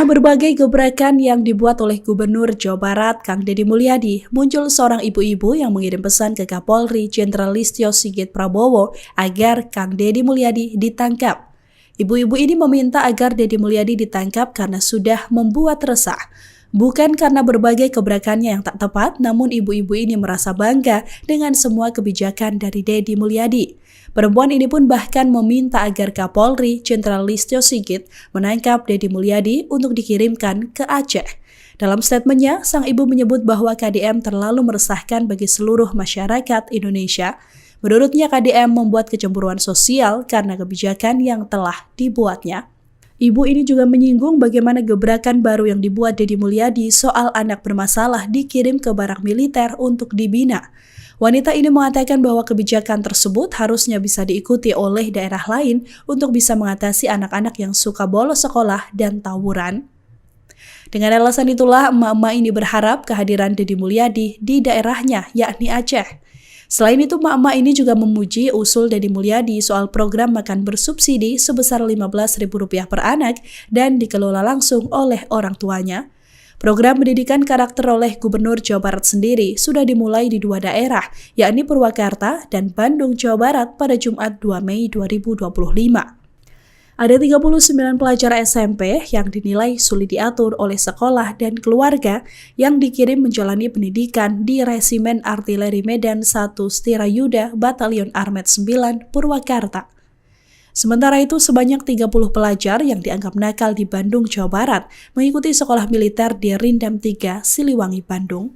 Tengah berbagai gebrakan yang dibuat oleh Gubernur Jawa Barat, Kang Deddy Mulyadi, muncul seorang ibu-ibu yang mengirim pesan ke Kapolri Jenderal Listio Sigit Prabowo agar Kang Deddy Mulyadi ditangkap. Ibu-ibu ini meminta agar Deddy Mulyadi ditangkap karena sudah membuat resah. Bukan karena berbagai gebrakannya yang tak tepat, namun ibu-ibu ini merasa bangga dengan semua kebijakan dari Deddy Mulyadi. Perempuan ini pun bahkan meminta agar Kapolri Jenderal Listio Sigit menangkap Deddy Mulyadi untuk dikirimkan ke Aceh. Dalam statementnya, sang ibu menyebut bahwa KDM terlalu meresahkan bagi seluruh masyarakat Indonesia. Menurutnya, KDM membuat kecemburuan sosial karena kebijakan yang telah dibuatnya. Ibu ini juga menyinggung bagaimana gebrakan baru yang dibuat Deddy Mulyadi soal anak bermasalah dikirim ke barak militer untuk dibina. Wanita ini mengatakan bahwa kebijakan tersebut harusnya bisa diikuti oleh daerah lain untuk bisa mengatasi anak-anak yang suka bolos sekolah dan tawuran. Dengan alasan itulah, emak-emak ini berharap kehadiran Deddy Mulyadi di daerahnya, yakni Aceh. Selain itu, emak-emak ini juga memuji usul Deddy Mulyadi soal program makan bersubsidi sebesar Rp15.000 per anak dan dikelola langsung oleh orang tuanya. Program pendidikan karakter oleh Gubernur Jawa Barat sendiri sudah dimulai di 2 daerah, yakni Purwakarta dan Bandung, Jawa Barat pada Jumat 2 Mei 2025. Ada 39 pelajar SMP yang dinilai sulit diatur oleh sekolah dan keluarga yang dikirim menjalani pendidikan di Resimen Artileri Medan 1 Stirayuda Batalion Armet 9 Purwakarta. Sementara itu, sebanyak 30 pelajar yang dianggap nakal di Bandung, Jawa Barat mengikuti sekolah militer di Rindam 3, Siliwangi, Bandung.